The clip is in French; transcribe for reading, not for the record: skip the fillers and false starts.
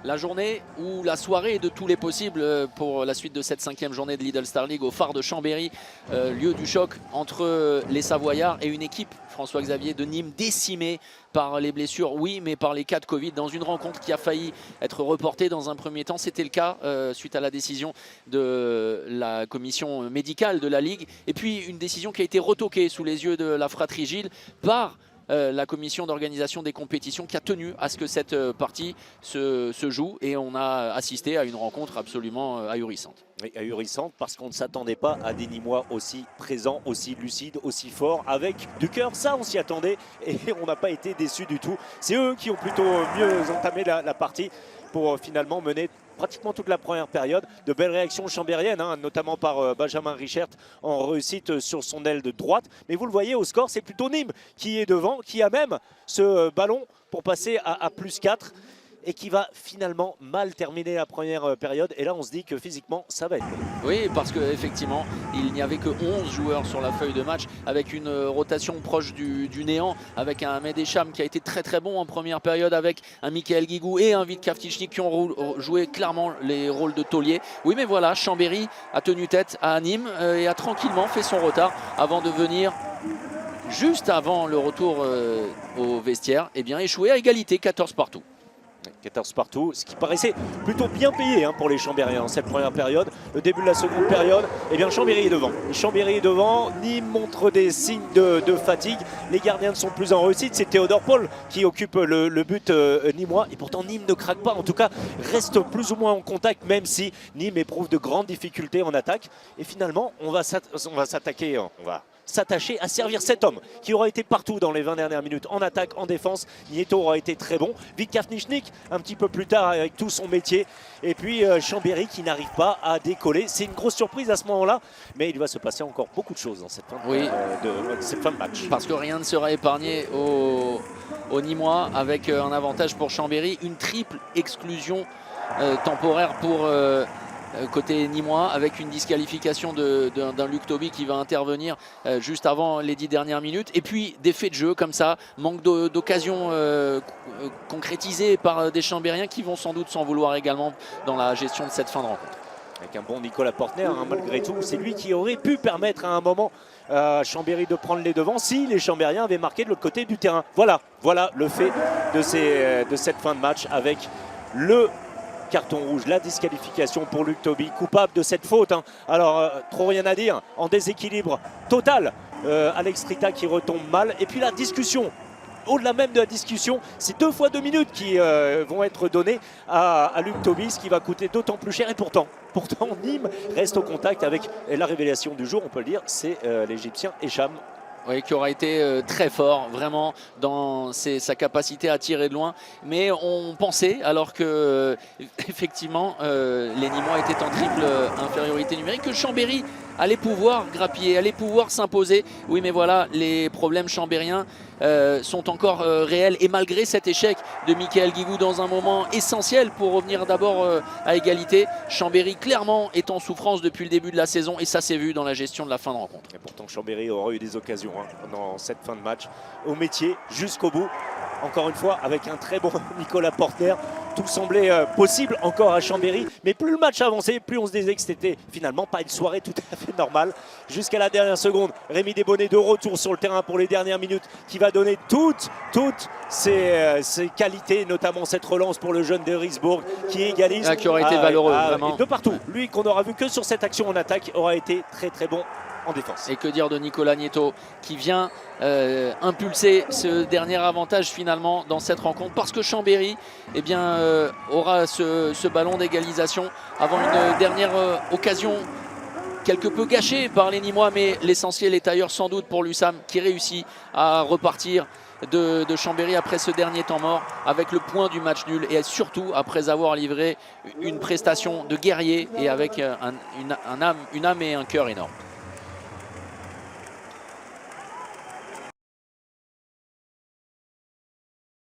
La journée ou la soirée de tous les possibles pour la suite de cette 5e journée de Lidl Star League au phare de Chambéry, lieu du choc entre les Savoyards et une équipe, François-Xavier, de Nîmes décimée par les blessures, oui, mais par les cas de Covid, dans une rencontre qui a failli être reportée dans un premier temps. C'était le cas suite à la décision de la commission médicale de la Ligue. Et puis une décision qui a été retoquée sous les yeux de la fratrie Gilles par la commission d'organisation des compétitions qui a tenu à ce que cette partie se joue, et on a assisté à une rencontre absolument ahurissante. Oui, ahurissante parce qu'on ne s'attendait pas à des Nîmois aussi présents, aussi lucides, aussi forts, avec du cœur. Ça, on s'y attendait et on n'a pas été déçus du tout. C'est eux qui ont plutôt mieux entamé la partie pour finalement mener pratiquement toute la première période. De belles réactions chambériennes, hein, notamment par Benjamin Richert en réussite sur son aile de droite. Mais vous le voyez au score, c'est plutôt Nîmes qui est devant, qui a même ce ballon pour passer à +4 et qui va finalement mal terminer la première période. Et là, on se dit que physiquement, ça va être bon. Oui, parce qu'effectivement, il n'y avait que 11 joueurs sur la feuille de match, avec une rotation proche du néant, avec un Ahmed Echam qui a été très très bon en première période, avec un Michael Guigou et un Vít Kavtičník qui ont joué clairement les rôles de taulier. Oui, mais voilà, Chambéry a tenu tête à Nîmes et a tranquillement fait son retard avant de venir, juste avant le retour au vestiaire, et bien échouer à égalité, 14 partout. 14 partout, ce qui paraissait plutôt bien payé pour les Chambériens en cette première période. Le début de la seconde période, eh bien Chambéry est devant. Et Chambéry est devant, Nîmes montre des signes de fatigue. Les gardiens ne sont plus en réussite. C'est Théodore Paul qui occupe le but nîmois. Et pourtant Nîmes ne craque pas, en tout cas reste plus ou moins en contact, même si Nîmes éprouve de grandes difficultés en attaque. Et finalement, on va s'attacher à servir cet homme qui aura été partout dans les 20 dernières minutes, en attaque, en défense. Nieto aura été très bon. Vít Kavtičník un petit peu plus tard avec tout son métier. Et puis Chambéry qui n'arrive pas à décoller. C'est une grosse surprise à ce moment-là, mais il va se passer encore beaucoup de choses dans cette fin de match. Parce que rien ne sera épargné aux Nîmois, avec un avantage pour Chambéry, une triple exclusion temporaire pour côté Nîmois, avec une disqualification d'un Luc Toby qui va intervenir juste avant les 10 dernières minutes, et puis des faits de jeu comme ça, manque d'occasion concrétisée par des Chambériens qui vont sans doute s'en vouloir également dans la gestion de cette fin de rencontre. Avec un bon Nicolas Portner, malgré tout, c'est lui qui aurait pu permettre à un moment à Chambéry de prendre les devants si les Chambériens avaient marqué de l'autre côté du terrain. Voilà le fait de cette fin de match, avec le carton rouge, la disqualification pour Luc Toby, coupable de cette faute. Alors, trop rien à dire, en déséquilibre total. Alex Trita qui retombe mal. Et puis la discussion, au-delà même de la discussion, c'est 2 fois 2 minutes qui vont être données à Luc Toby, ce qui va coûter d'autant plus cher. Et pourtant, Nîmes reste au contact avec la révélation du jour, on peut le dire, c'est l'Égyptien Echam. Oui, qui aura été très fort vraiment dans sa capacité à tirer de loin. Mais on pensait, alors que effectivement les Nîmois étaient en triple infériorité numérique, que Chambéry allait pouvoir grappiller, allait pouvoir s'imposer. Oui, mais voilà, les problèmes chambériens sont encore réels. Et malgré cet échec de Michael Guigou dans un moment essentiel pour revenir d'abord à égalité, Chambéry clairement est en souffrance depuis le début de la saison, et ça s'est vu dans la gestion de la fin de rencontre. Et pourtant Chambéry aura eu des occasions dans cette fin de match, au métier jusqu'au bout. Encore une fois, avec un très bon Nicolas Portner, tout semblait possible encore à Chambéry. Mais plus le match avançait, plus on se disait que c'était finalement pas une soirée tout à fait normale. Jusqu'à la dernière seconde, Rémi Desbonnets de retour sur le terrain pour les dernières minutes, qui va donner toutes ses qualités, notamment cette relance pour le jeune de Risbourg qui égalise. Qui aurait été valeureux, vraiment. De partout. Lui qu'on n'aura vu que sur cette action en attaque aura été très très bon en défense. Et que dire de Nicolas Nieto qui vient impulser ce dernier avantage finalement dans cette rencontre, parce que Chambéry aura ce ballon d'égalisation avant une dernière occasion quelque peu gâchée par les Nîmois, mais l'essentiel est ailleurs sans doute pour l'USAM, qui réussit à repartir de Chambéry après ce dernier temps mort avec le point du match nul, et surtout après avoir livré une prestation de guerrier et avec une âme et un cœur énorme.